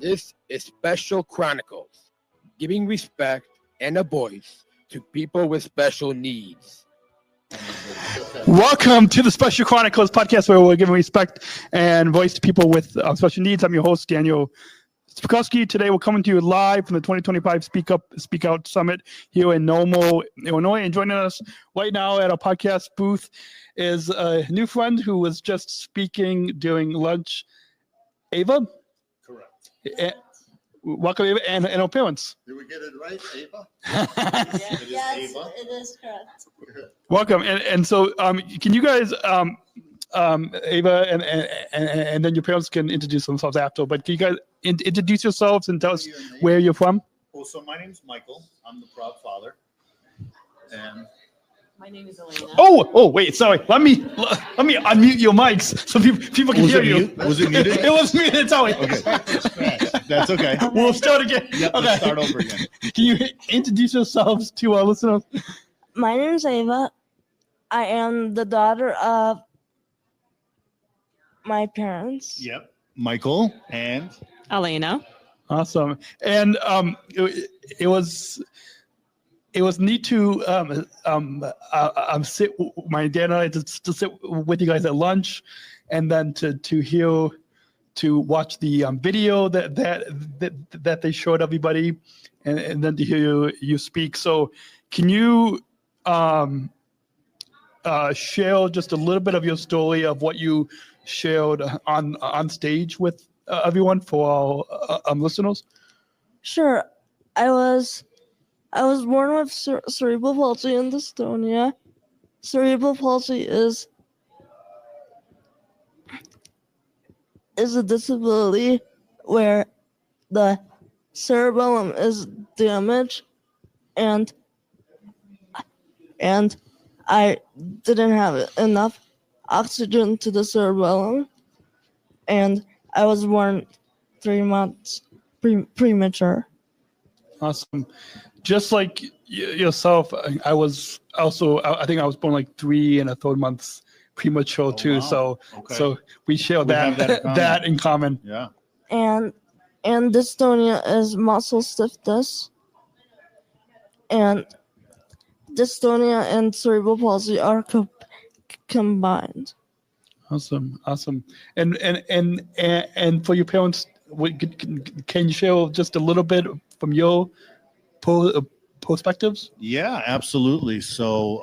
This is Special Chronicles, giving respect and a voice to people with special needs. Welcome to the Special Chronicles podcast, where we're giving respect and voice to people with special needs. I'm your host, Daniel Smrokowski. Today, we're coming to you live from the 2025 Speak Out Summit here in Normal, Illinois. And joining us right now at our podcast booth is a new friend who was just speaking during lunch, Eva. Correct. Welcome, Eva, and our parents. Did we get it right, Eva? Yes, it is correct. Welcome. And so, can you guys, Eva, and then your parents can introduce themselves after, but can you guys introduce yourselves and tell us where you're from? Well, so my name's Michael. I'm the proud father. And My name is Alena. Oh, wait, sorry. Let me unmute your mics so people can hear you. Was it muted? It was muted, sorry. Okay. That's okay. We'll start again. Yep, Okay. let's start over again. Can you introduce yourselves to our listeners? My name is Eva. I am the daughter of my parents. Yep. Michael and Alena. Awesome. And it was neat to sit. My dad and I to sit with you guys at lunch, and then to watch the video that they showed everybody, and then to hear you speak. So, can you share just a little bit of your story of what you shared on stage with everyone for our listeners? Sure. I was born with cerebral palsy and dystonia. Cerebral palsy is a disability where the cerebellum is damaged, and I didn't have enough oxygen to the cerebellum, and I was born 3 months premature. Awesome. Just like yourself, I was also, I think I was born like 3 1/3 months premature too. Wow. So we share have that in common. yeah. And dystonia is muscle stiffness, and dystonia and cerebral palsy are combined. Awesome. And for your parents, can you share just a little bit from your perspectives? Yeah, absolutely. So,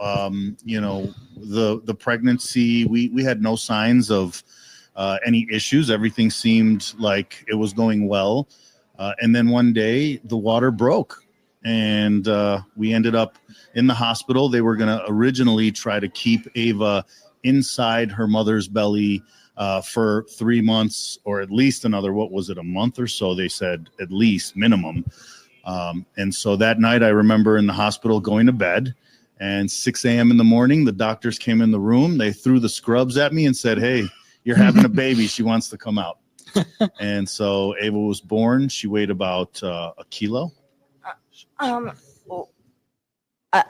the pregnancy, we had no signs of any issues. Everything seemed like it was going well. And then one day the water broke, and we ended up in the hospital. They were going to originally try to keep Eva inside her mother's belly for 3 months, or at least another, a month or so, they said, at least minimum. And so that night I remember in the hospital going to bed, and 6 a.m. in the morning, the doctors came in the room. They threw the scrubs at me and said, "Hey, you're having a baby. She wants to come out." And so Ava was born. She weighed about a kilo.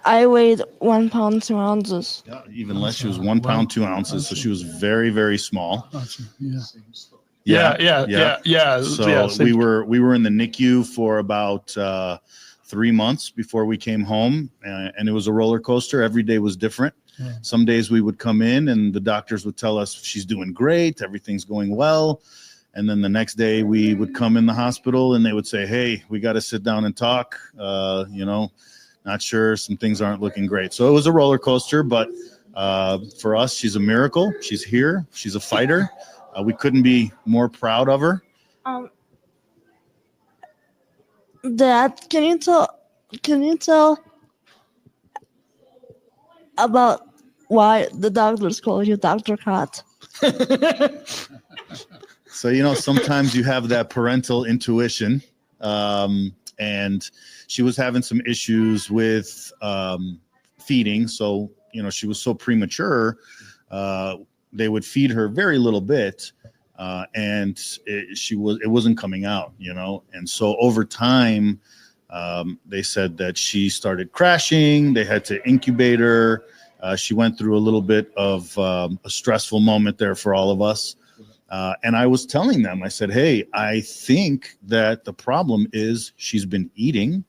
I weighed 1 pound 2 ounces. Yeah, even less. She was 1 pound 2 ounces. So she was very, very small. Awesome. Yeah. So we were in the NICU for about 3 months before we came home, and it was a roller coaster. Every day was different. Yeah. Some days we would come in and the doctors would tell us she's doing great, everything's going well. And then the next day we would come in the hospital and they would say, "Hey, we got to sit down and talk. Not sure, some things aren't looking great." So it was a roller coaster, but for us, she's a miracle. She's here. She's a fighter. We couldn't be more proud of her. Dad, can you tell about why the doctors call you Dr. Kott? So, sometimes you have that parental intuition. And she was having some issues with feeding. So, she was so premature. They would feed her very little bit. And it wasn't coming out, and so over time, they said that she started crashing. They had to incubate her. She went through a little bit of a stressful moment there for all of us. And I was telling them, I said, hey, I think that the problem is she's been eating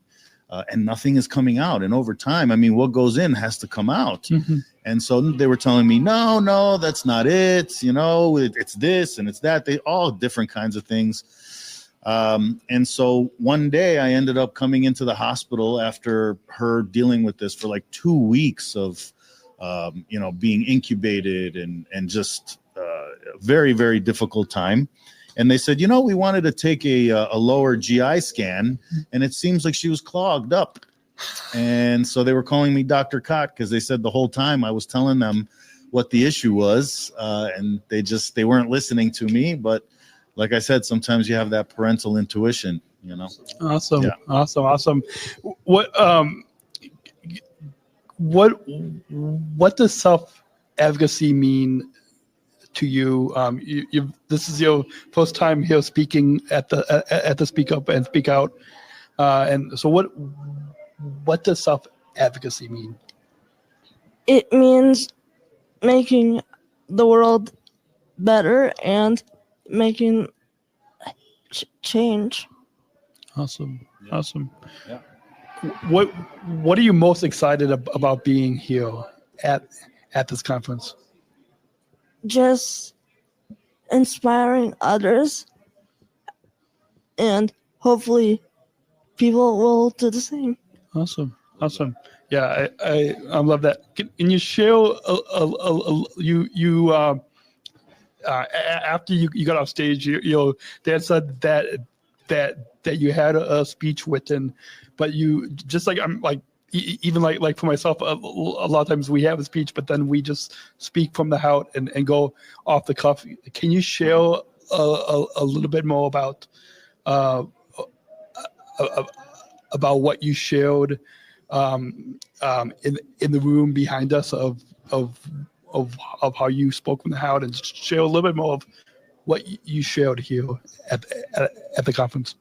and nothing is coming out. And over time, I mean, what goes in has to come out. Mm-hmm. And so they were telling me, no, that's not it. You know, it's this and it's that. They all different kinds of things. And so one day I ended up coming into the hospital after her dealing with this for like 2 weeks of, being incubated and just very, very difficult time. And they said, we wanted to take a lower GI scan, and it seems like she was clogged up. And so they were calling me Dr. Kott because they said the whole time I was telling them what the issue was, and they weren't listening to me. But like I said, sometimes you have that parental intuition, Awesome. Yeah. Awesome. What does self-advocacy mean to you? This is your first time here speaking at the Speak Up and Speak Out, and so what does self-advocacy mean? It means making the world better and making change. Awesome. Yeah. Awesome. Yeah. What are you most excited about being here at this conference? Just inspiring others, and hopefully people will do the same. Awesome. Yeah, I love that. Can you share after you got off stage, your dad said that you had a speech written, but you just even like for myself, a lot of times we have a speech, but then we just speak from the heart and go off the cuff. Can you share a little bit more about what you shared in the room behind us of how you spoke from the heart, and share a little bit more of what you shared here at the conference?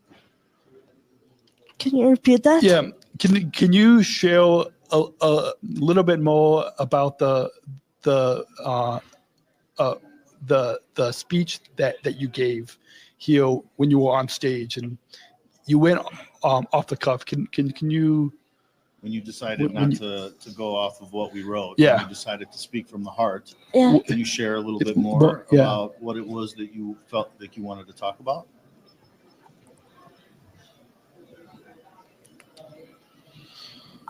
Can you repeat that? Yeah. Can you share a little bit more about the speech that you gave here when you were on stage, and you went off the cuff? Can you? When you decided not to go off of what we wrote, Yeah. you decided to speak from the heart. Yeah. Can you share a little bit more Yeah. about what it was that you felt like you wanted to talk about?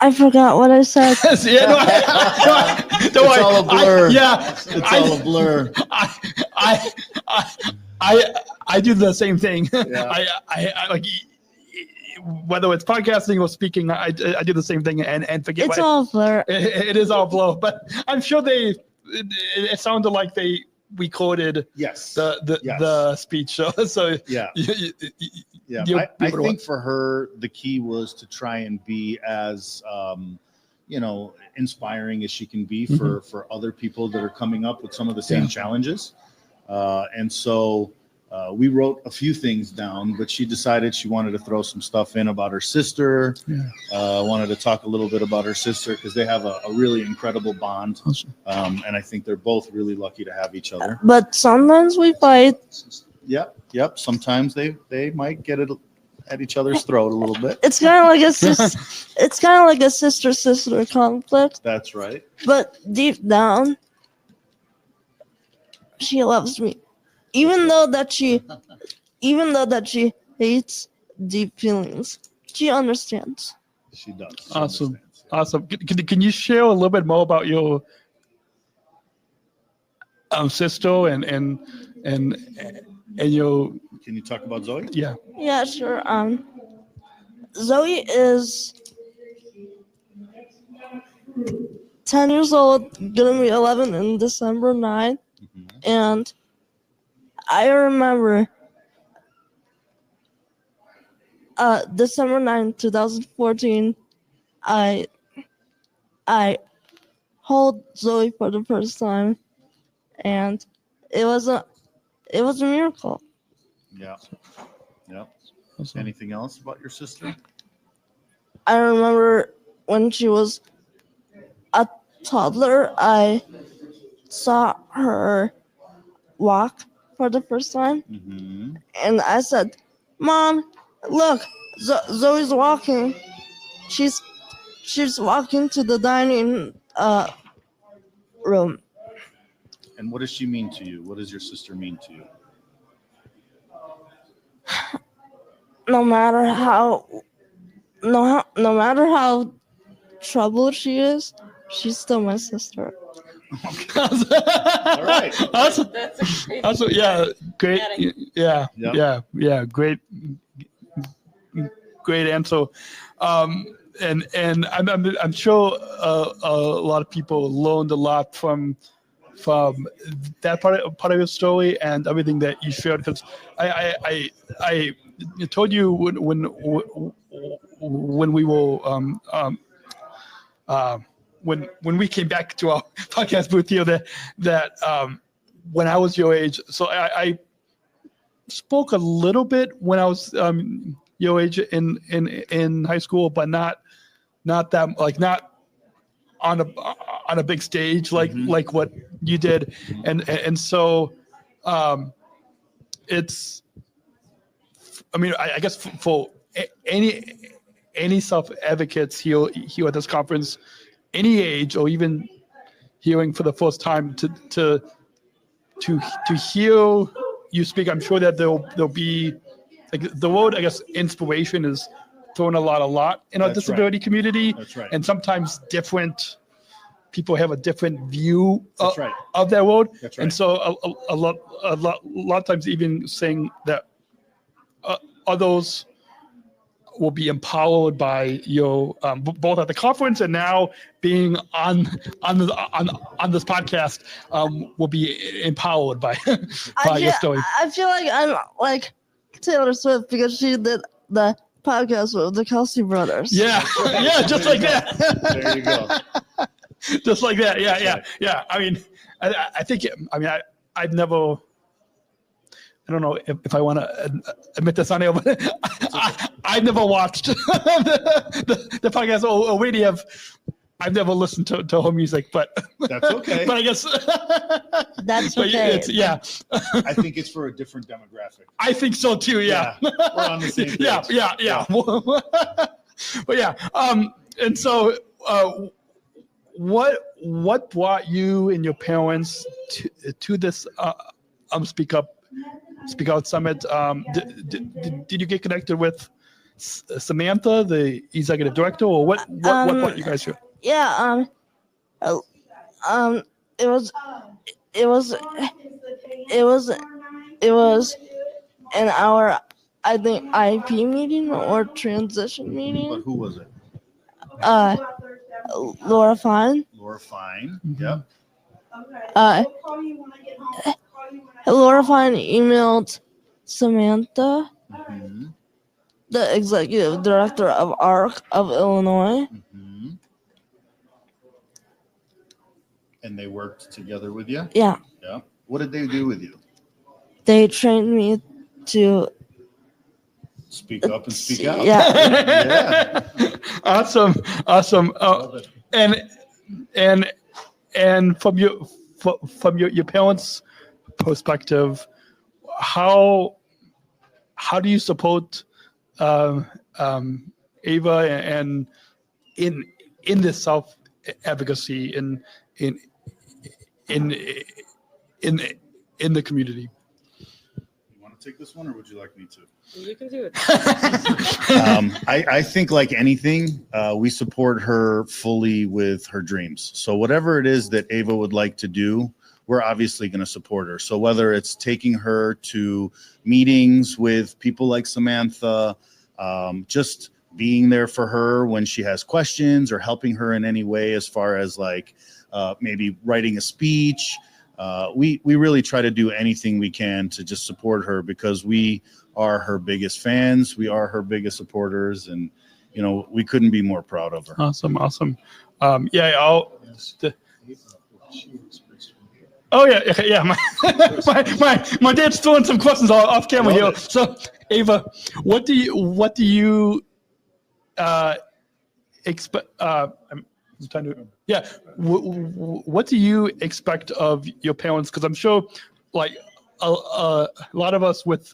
I forgot what I said. Yeah, It's all a blur. It's all a blur. I do the same thing. Yeah. I like, whether it's podcasting or speaking, I do the same thing and forget. It's all blur. It is all blur, but I'm sure it sounded like they recorded Yes. the speech show. So Yeah. Yeah. I think for her, the key was to try and be as, inspiring as she can be for other people that are coming up with some of the same challenges. And so we wrote a few things down, but she decided she wanted to throw some stuff in about her sister. Wanted to talk a little bit about her sister because they have a really incredible bond. Awesome. And I think they're both really lucky to have each other. But sometimes we fight. Yep. Sometimes they might get it at each other's throat a little bit. It's kind of like a sister conflict. That's right. But deep down, she loves me, even though that she hates deep feelings. She understands. She does. She Awesome. understands, yeah. Awesome. Can you share a little bit more about your sister and your? Can you talk about Zoe? Yeah. Yeah, sure. Zoe is 10 years old, gonna be 11 in December 9th. And I remember December 9th, 2014, I hold Zoe for the first time, and it was a miracle. Yeah. Awesome. Anything else about your sister? I remember when she was a toddler, I saw her walk for the first time. Mm-hmm. And I said, "Mom, look, Zoe's walking. She's walking to the dining room." And what does she mean to you? What does your sister mean to you? No matter how troubled she is, she's still my sister. All right. Awesome. That's a great. Also, yeah, great. Adding. Yeah, Yep. yeah, great answer. And I'm sure a lot of people learned a lot from that part of your story and everything that you shared. Because I told you when we were when we came back to our podcast booth here that when I was your age, so I spoke a little bit when I was your age in high school, but not that, like, not on a big stage like what you did, and so it's, I mean, I guess for any self-advocates here at this conference, any age, or even hearing for the first time, to hear you speak, I'm sure that there'll be, like, the word, I guess, inspiration is thrown a lot in our That's disability right. community. That's right. And sometimes different people have a different view That's right. of that word. That's right. And so a lot of times, even saying that others will be empowered by your both at the conference and now being on this podcast, will be empowered by your story. I feel like I'm like Taylor Swift because she did the podcast with the Kelsey brothers. Yeah, yeah, just like that. There you go. Just like that. Yeah, That's yeah, right. yeah. I mean, I think, I've never. I don't know if I want to admit this on air, but I've never watched the podcast or really I've never listened to her music, but That's okay. But I guess That's but okay. yeah, I think it's for a different demographic. I think so too. Yeah, We're on the same page. Yeah. But yeah, and so what brought you and your parents to this Speak Out Summit? Did you get connected with Samantha, the executive director, or what brought you guys here? Yeah. It was in our, I think, IP meeting or transition But meeting. who was it? Laura Fine. Laura Fine. Mhm. Yep. Laura Fine emailed Samantha, Mhm. the executive director of ARC of Illinois. Mhm. And they worked together with you? Yeah, Yeah. What did they do with you? they trained me to. Speak up and speak out. Yeah. Yeah. Awesome. Love it. And from your parents' perspective, how do you support Eva and in this self advocacy in the community? You want to take this one, or would you like me to? You can do it. I think, like anything, we support her fully with her dreams. So whatever it is that Eva would like to do, we're obviously going to support her. So whether it's taking her to meetings with people like Samantha, just being there for her when she has questions, or helping her in any way as far as like maybe writing a speech, we really try to do anything we can to just support her, because we are her biggest fans. We are her biggest supporters, and we couldn't be more proud of her. Awesome. Yeah. Oh yeah. My dad's throwing some questions off camera here. So Eva, what do you expect? I'm trying to. Yeah. What do you expect of your parents? Because I'm sure, like a lot of us with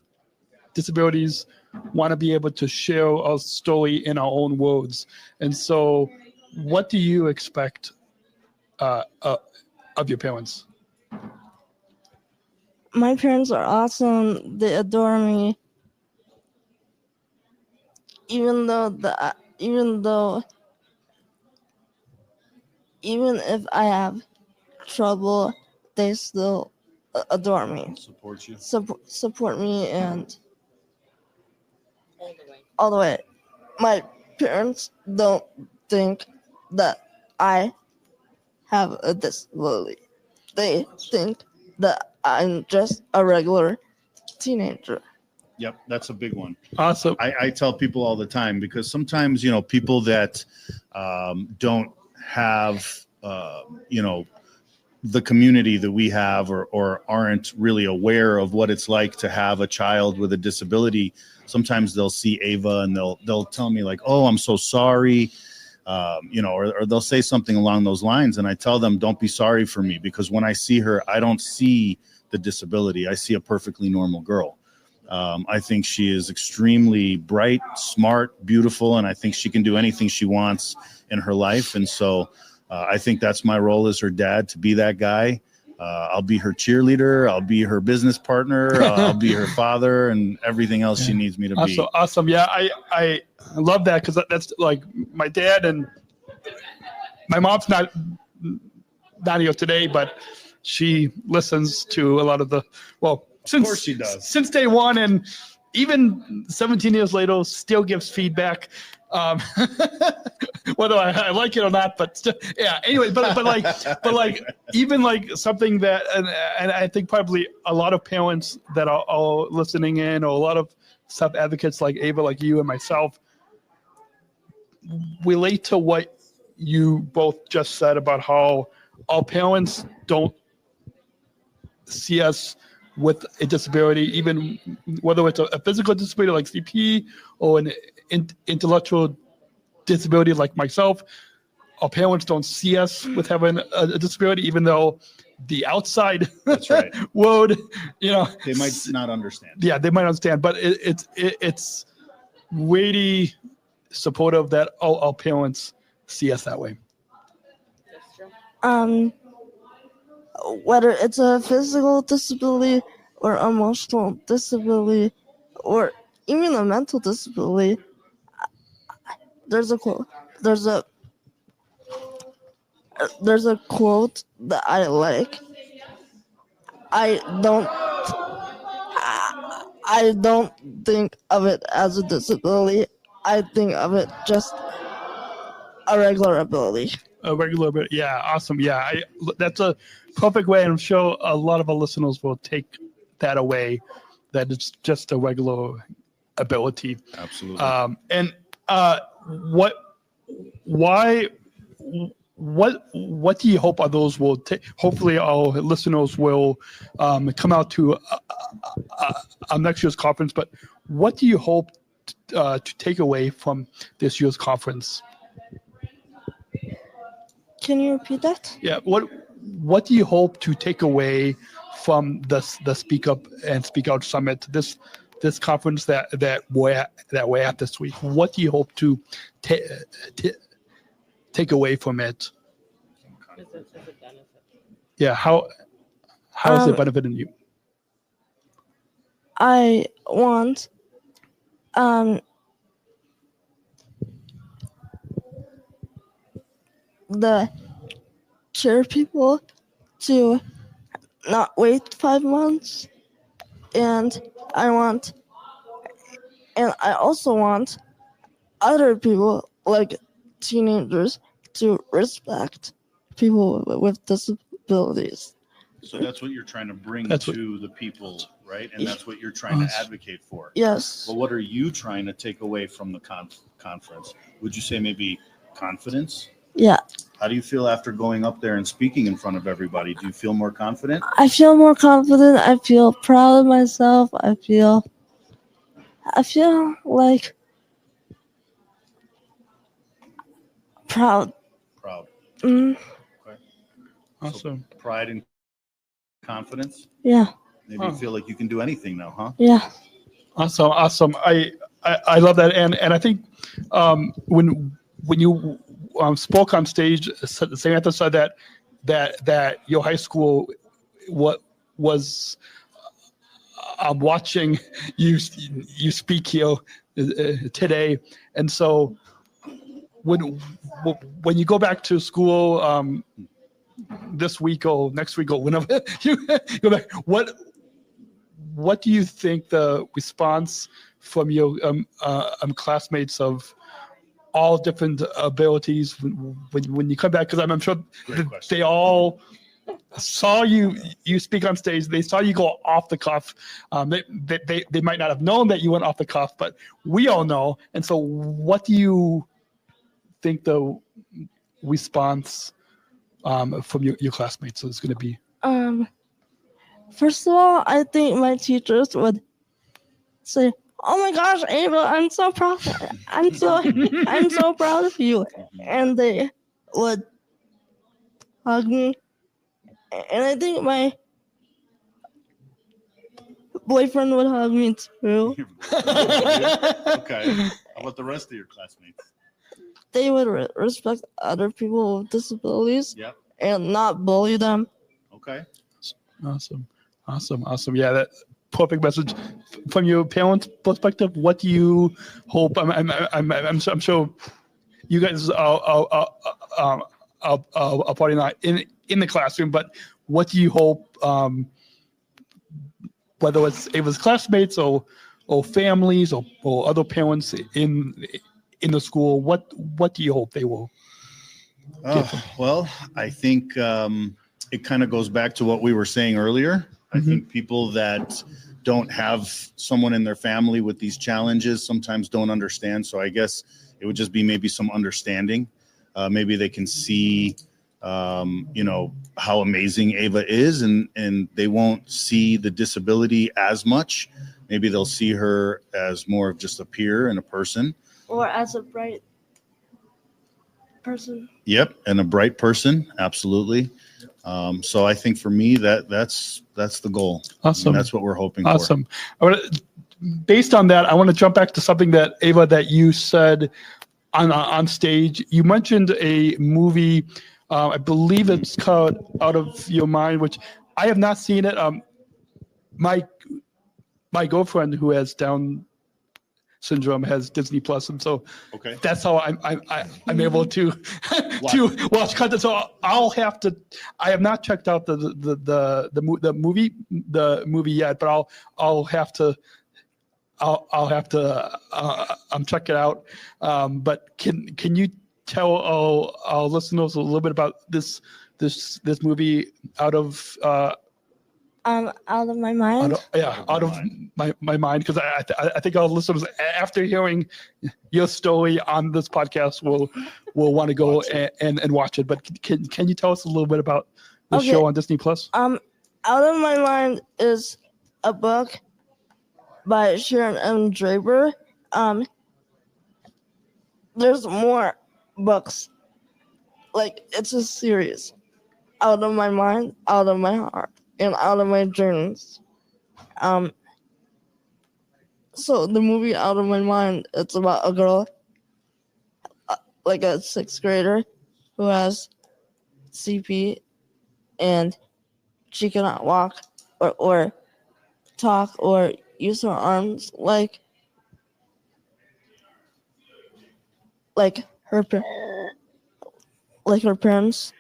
disabilities want to be able to share our story in our own words. And so, what do you expect of your parents? My parents are awesome. They adore me. Even if I have trouble, they still adore me, Support you. support me, and all the way. My parents don't think that I have a disability. They think that I'm just a regular teenager. Yep, that's a big one. Awesome. I tell people all the time, because sometimes, people that don't have, the community that we have, or aren't really aware of what it's like to have a child with a disability. Sometimes they'll see Eva and they'll tell me like, "Oh, I'm so sorry," or they'll say something along those lines. And I tell them, don't be sorry for me, because when I see her, I don't see the disability. I see a perfectly normal girl. I think she is extremely bright, smart, beautiful, and I think she can do anything she wants in her life. And so I think that's my role as her dad, to be that guy. I'll be her cheerleader. I'll be her business partner. I'll be her father, and everything else she needs me to be. Awesome. Yeah, I love that, because that's like my dad, and my mom's not here today, but she listens to a lot of the, Of course she does. Since day one, and even 17 years later, still gives feedback. Whether I like it or not, but still, yeah. Anyway, but like even like something that, and I think probably a lot of parents that are all listening in, or a lot of self-advocates like Eva, like you and myself, relate to what you both just said about how our parents don't see us with a disability, even whether it's a physical disability like CP, or an intellectual disability like myself. Our parents don't see us with having a disability, even though the outside That's right. world, They might not understand. Yeah, they might understand, but it's really supportive that all our parents see us that way. Whether it's a physical disability or emotional disability or even a mental disability, there's a quote that I like. I don't think of it as a disability. I think of it just a regular ability. A regular bit, yeah, awesome, yeah. That's a perfect way, and I'm sure a lot of our listeners will take that away, that it's just a regular ability. Absolutely. What do you hope others will take? Hopefully, our listeners will come out to next year's conference. But what do you hope to take away from this year's conference? Can you repeat that? Yeah. What do you hope to take away from the Speak Up and Speak Out Summit? This conference that we're at this week. What do you hope to take away from it? Yeah. How is it benefiting you? I want the chair people to not wait 5 months, and I also want other people, like teenagers, to respect people with disabilities. So that's what you're trying to bring to the people, right? And that's what you're trying to advocate for. Yes. Well, what are you trying to take away from the conference? Would you say maybe confidence? Yeah. How do you feel after going up there and speaking in front of everybody? Do you feel more confident? I feel more confident. I feel proud of myself. I feel like proud. Proud. Mm. Okay. Awesome. So pride and confidence? Yeah. Maybe you feel like you can do anything now, huh? Yeah. Awesome. I love that, and I think when you spoke on stage, Samantha said that your high school was watching you speak here today, and so when you go back to school this week or next week or whenever you go back, what do you think the response from your classmates of all different abilities when you come back? Because I'm sure they all saw you speak on stage. They saw you go off the cuff. They might not have known that you went off the cuff, but we all know. And so, what do you think the response from your classmates is going to be? First of all, I think my teachers would say, "Oh my gosh, Ava, I'm so proud. I'm so proud of you," and they would hug me. And I think my boyfriend would hug me too. Okay. How about the rest of your classmates? They would respect other people with disabilities Yep. and not bully them. Okay. Awesome. Yeah, that perfect message. From your parents' perspective, what do you hope? I'm sure you guys are probably not in the classroom, but what do you hope? Whether it's Ava's classmates or families or other parents in the school, what do you hope they will? Well, I think it kind of goes back to what we were saying earlier. I think people that don't have someone in their family with these challenges sometimes don't understand. So I guess it would just be maybe some understanding. Maybe they can see, how amazing Ava is, and they won't see the disability as much. Maybe they'll see her as more of just a peer and a person. Or as a bright person. Yep, and a bright person, absolutely. So I think for me that's the goal. Awesome. And that's what we're hoping for. Based on that, I want to jump back to something that Ava that you said on stage. You mentioned a movie. I believe it's called Out of Your Mind, which I have not seen it. My girlfriend who has Down syndrome has Disney Plus, and so that's how I'm able to to watch content. So I'll have to. I have not checked out the movie yet, but I'll have to check it out. But can you tell our listeners a little bit about this movie, Out of my mind. Out of my mind, because I think our listeners, after hearing your story on this podcast, will want to go and watch it. But can you tell us a little bit about the show on Disney Plus? Out of My Mind is a book by Sharon M. Draper. There's more books. Like, it's a series. Out of My Mind, Out of My Heart, and Out of My Dreams. So the movie Out of My Mind, it's about a girl, like a 6th grader, who has CP, and she cannot walk or talk or use her arms like her parents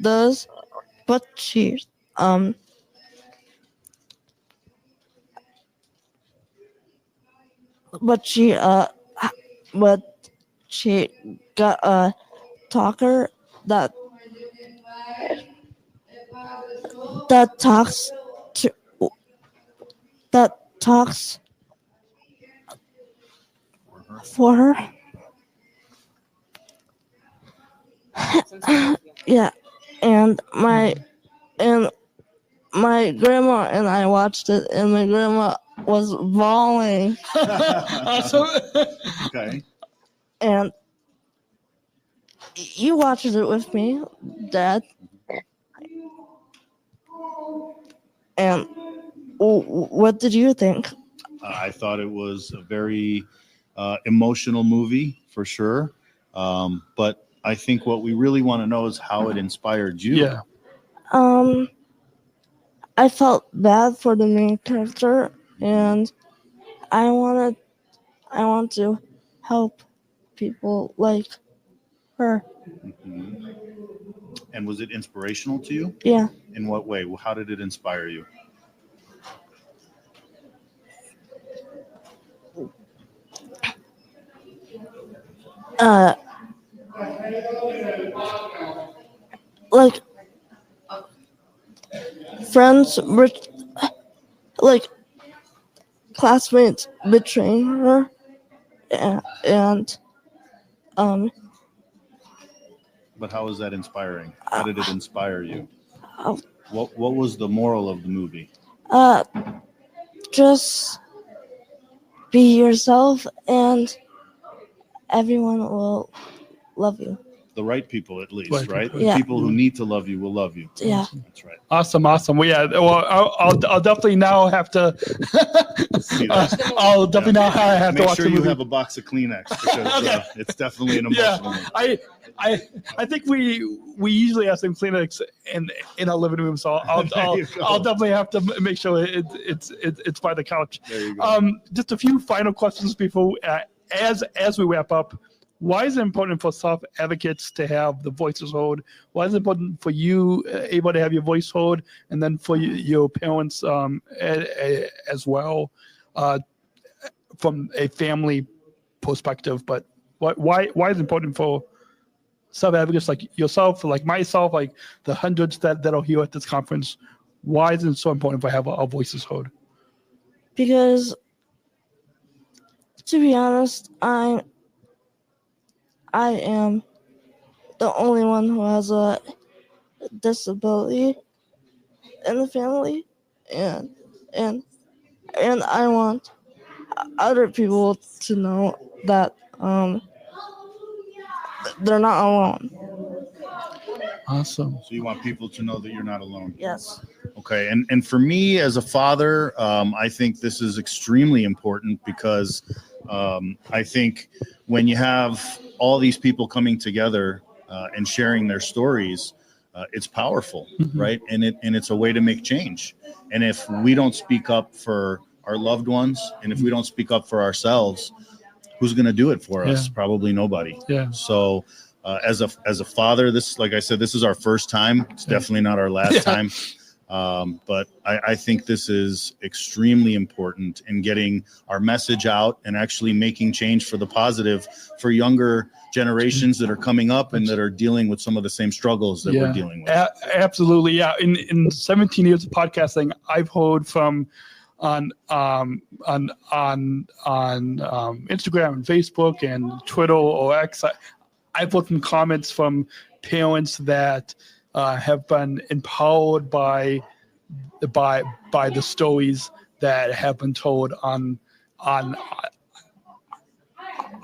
does, but she got a talker that talks for her. Yeah, and my grandma and I watched it, and my grandma was bawling. Awesome. Okay. And you watched it with me, Dad. And what did you think? I thought it was a very emotional movie for sure. But I think what we really want to know is how it inspired you. Yeah. I felt bad for the main character, and I want to help people like her. Mhm. And was it inspirational to you? Yeah. In what way? How did it inspire you? Like friends, like classmates betraying her, and But how was that inspiring? How did it inspire you? uh, What was the moral of the movie? just be yourself, and everyone will love you. The right people, at least, right? The Yeah. people who need to love you will love you. Yeah. That's right. Awesome. Well, yeah. Well, I'll definitely now have to. See that. I'll definitely now have to Make watch sure the you movie. have a box of Kleenex because Okay. it's definitely an Yeah, emotional movie. I think we usually have some Kleenex in our living room, so I'll definitely have to make sure it's by the couch. There you go. Just a few final questions before as we wrap up. Why is it important for self-advocates to have the voices heard? Why is it important for you able to have your voice heard, and then for your parents as well, from a family perspective? But why is it important for self-advocates like yourself, like myself, like the hundreds that are here at this conference? Why is it so important to have our voices heard? Because, to be honest, I am the only one who has a disability in the family, and I want other people to know that they're not alone. Awesome. So you want people to know that you're not alone. Yes. Okay. And for me as a father, I think this is extremely important because I think when you have all these people coming together and sharing their stories, it's powerful, right? And it's a way to make change. And if we don't speak up for our loved ones, and if we don't speak up for ourselves, who's going to do it for us? Probably nobody. Yeah. So as a father, this, like I said, this is our first time. It's definitely not our last time. But I think this is extremely important in getting our message out and actually making change for the positive for younger generations that are coming up and that are dealing with some of the same struggles that we're dealing with. Absolutely. Yeah. In 17 years of podcasting, I've heard from on Instagram and Facebook and Twitter or X. I've heard from comments from parents that have been empowered by the stories that have been told on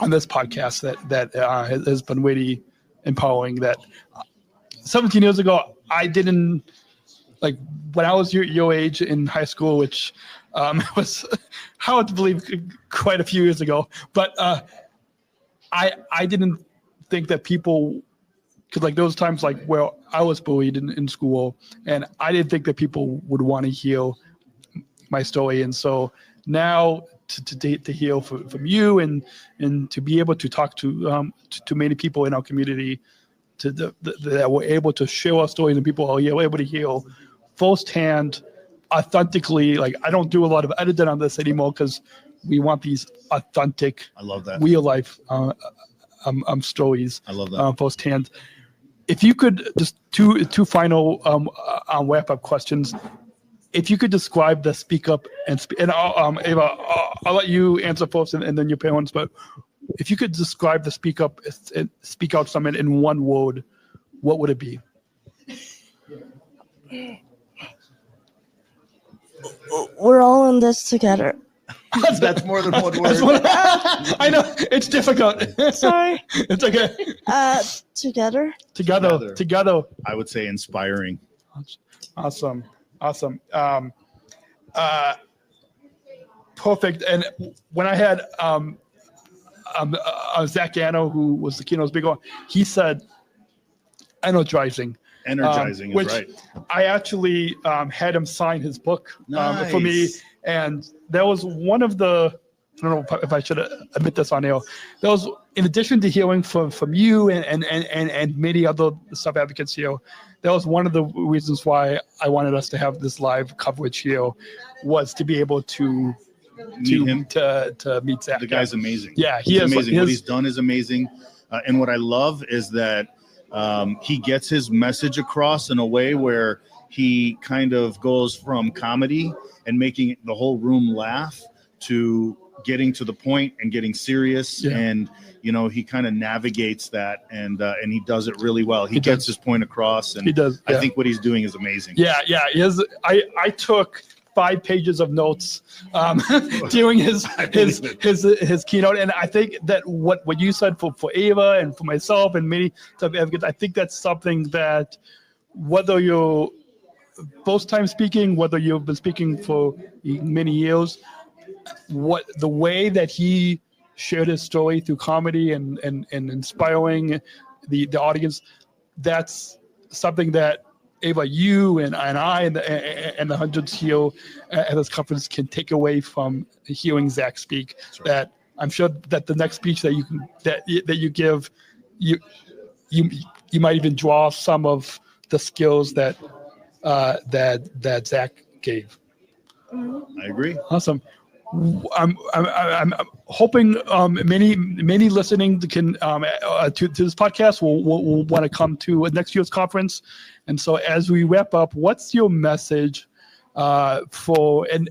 this podcast that has been really empowering. That 17 years ago, I didn't, like, when I was your age in high school, which was hard to believe quite a few years ago, but I didn't think that people, because like those times like where I was bullied in school, and I didn't think that people would want to hear my story. And so now to hear from you and to be able to talk to many people in our community that were able to share our stories, and people are able to hear firsthand, authentically. Like, I don't do a lot of editing on this anymore because we want these authentic, I love that, real life stories. I love that. Firsthand. If you could, just two final wrap up questions. If you could describe the Speak Up and Eva, I'll let you answer first and then your parents. But if you could describe the Speak Out Summit in one word, what would it be? We're all in this together. That's more than one word. I know it's difficult. Sorry. It's okay. Together. Together. I would say inspiring. Awesome. perfect. And when I had Zach Anno, who was the keynote speaker, he said, energizing. Energizing which is right. I actually had him sign his book for me. Nice. And that was one of the, I don't know if I should admit this on air. That was, in addition to hearing from you and many other self-advocates here, that was one of the reasons why I wanted us to have this live coverage here, was to be able to Meet him. to meet Zach. The guy's amazing. Yeah, he's amazing. What he's done is amazing. And what I love is that he gets his message across in a way where he kind of goes from comedy and making the whole room laugh to getting to the point and getting serious. Yeah. And, you know, he kind of navigates that and he does it really well. He gets his point across, and he does. Yeah. I think what he's doing is amazing. Yeah. I took 5 pages of notes during his keynote, and I think that what you said for Eva and for myself and many self-advocates, I think that's something that, whether you're both time speaking, whether you've been speaking for many years, the way that he shared his story through comedy and inspiring the audience, that's something that Eva, you and I and the hundreds here at this conference can take away from hearing Zach speak. Right. That I'm sure that the next speech that you give, you might even draw some of the skills that Zach gave. I agree. Awesome. I'm hoping many listening can to this podcast will want to come to next year's conference. And so as we wrap up, what's your message for and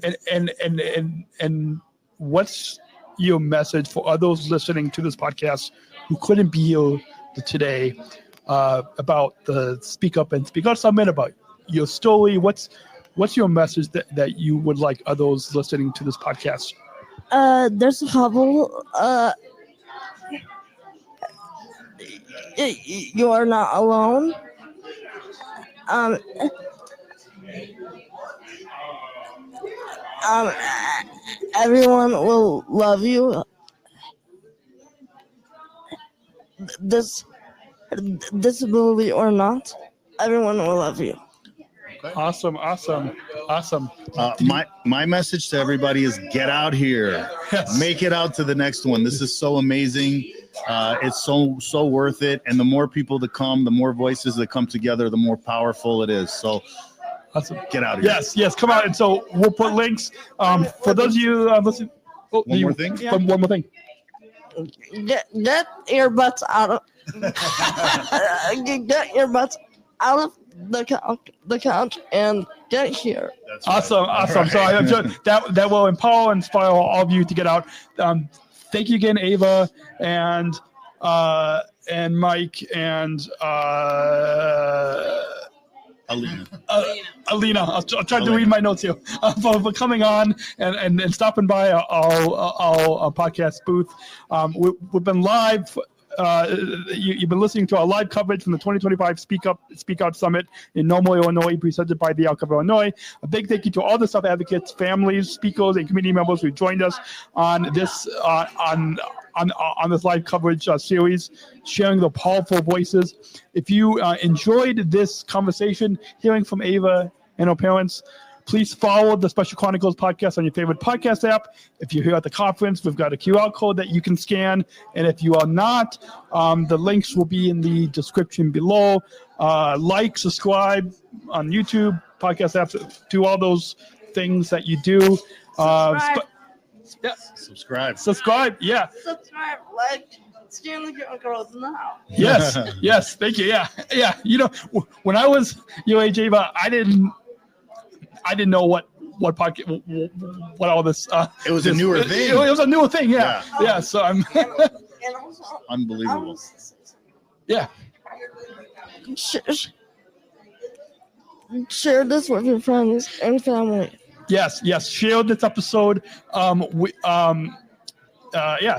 what's your message for others listening to this podcast who couldn't be here today about the Speak Up and Speak Out Summit, about your story? What's your message that you would like others listening to this podcast? There's a couple. You are not alone. Everyone will love you. This disability or not, everyone will love you. Awesome. My message to everybody is get out here. Yes. Make it out to the next one. This is so amazing. It's so worth it. And the more people that come, the more voices that come together, the more powerful it is. So awesome. Get out of here. Yes, come out. And so we'll put links for those of you listening. Oh, one more thing. One more thing. Get earbuds out of get earbuds out of the couch and get here. That's awesome. Right. Awesome. So I'm sure that will empower and inspire all of you to get out. Thank you again, Eva and Mike and Alena. I'll try to read my notes here for coming on and stopping by our podcast booth. We've been live. You've been listening to our live coverage from the 2025 Speak Out Summit in Normal, Illinois, presented by the Outcomes of Illinois. A big thank you to all the self-advocates, families, speakers, and community members who joined us on this on this live coverage series, sharing the powerful voices. If you enjoyed this conversation, hearing from Eva and her parents, please follow the Special Chronicles podcast on your favorite podcast app. If you're here at the conference, we've got a QR code that you can scan. And if you are not, the links will be in the description below. Like, subscribe on YouTube, podcast apps, do all those things that you do. Subscribe, yeah. Subscribe, like, scan the QR code now. Yes, thank you. Yeah. You know, when I was your age, Eva, I didn't know what podcast, what all this. It was a newer thing. It was a newer thing. Yeah. So I'm. And also, Unbelievable. Yeah. Share this with your friends and family. Yes. Share this episode.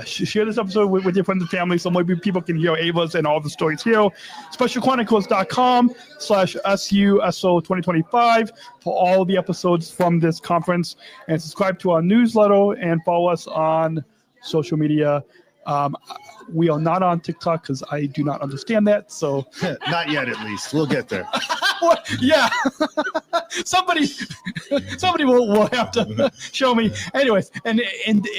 share this episode with your friends and family so maybe people can hear Eva's and all the stories here. SpecialChronicles.com/SUSO2025 for all the episodes from this conference, and subscribe to our newsletter and follow us on social media. We are not on TikTok because I do not understand that. So Not yet, at least. We'll get there. yeah, somebody will have to show me. Anyways, and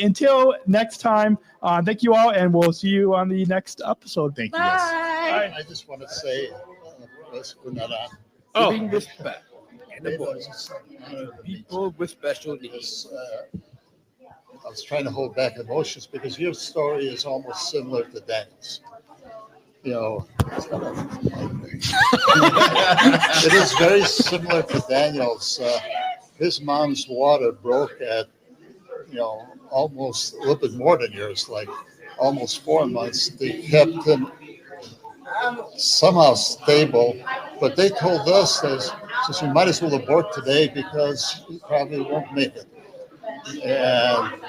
until next time, thank you all, and we'll see you on the next episode. Thank you. Yes. Bye. I just want to say, we're not on. Giving respect and a voice to people with special needs. I was trying to hold back emotions because your story is almost similar to Daniel's. You know, it is very similar to Daniel's. His mom's water broke at, almost a little bit more than yours, like almost 4 months. They kept him somehow stable, but they told us, says we might as well abort today because he probably won't make it. And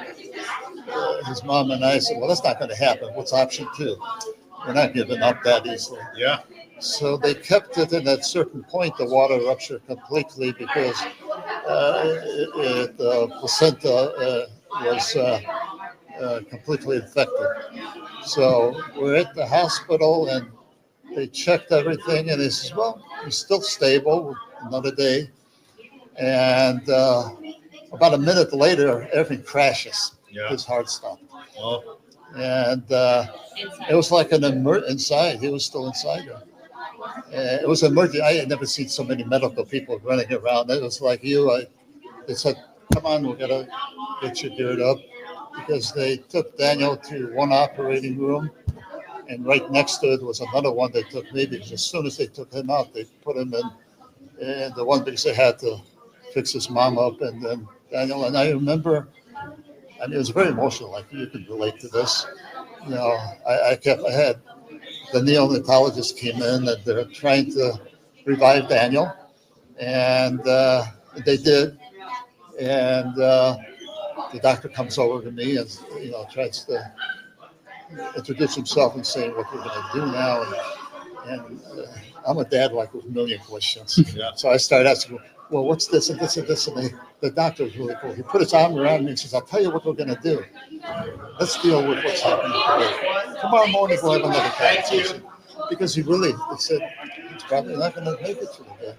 his mom and I said, well, that's not going to happen. What's option 2? We're not giving up that easily. Yeah. So they kept it, and at a certain point, the water ruptured completely because the placenta was completely infected. So we're at the hospital, and they checked everything, and he says, well, he's still stable, another day. And about a minute later, everything crashes. Yeah. His heart stopped. Oh. And it was like an inside. He was still inside there. It was emergency. I had never seen so many medical people running around. It was like you. They said, come on, we're going to get you geared up. Because they took Daniel to one operating room. And right next to it was another one they took me, because as soon as they took him out, they put him in the one because they had to fix his mom up. And then Daniel, and I remember, it was very emotional. Like, you could relate to this. I had the neonatologist came in, and they're trying to revive Daniel, and they did. And the doctor comes over to me and tries to introduce himself and saying what we're going to do now. And I'm a dad like with a million questions. Yeah. So I started asking, well, what's this and this and this? And the doctor was really cool. He put his arm around me and says, I'll tell you what we're going to do. Let's deal with what's happening today. Tomorrow morning we'll have another conversation. Because he said, he's probably not going to make it through the day.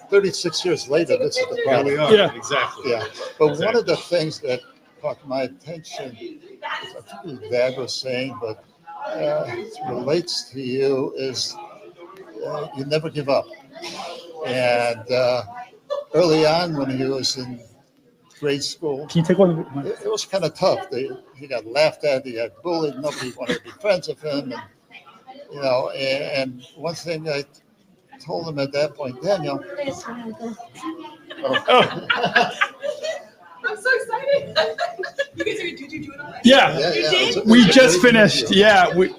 36 years later, this is the problem. Here we are. Yeah. Exactly. Yeah. But one of the things that caught my attention, is I think what Dad was saying, but it relates to you, is you never give up. And early on, when he was in grade school, Can you take one? it was kind of tough. He got laughed at. He got bullied. Nobody wanted to be friends with him. And one thing I told him at that point, Daniel. I'm so excited. You guys did you do it already? Yeah, Yeah, we just finished. Yeah, we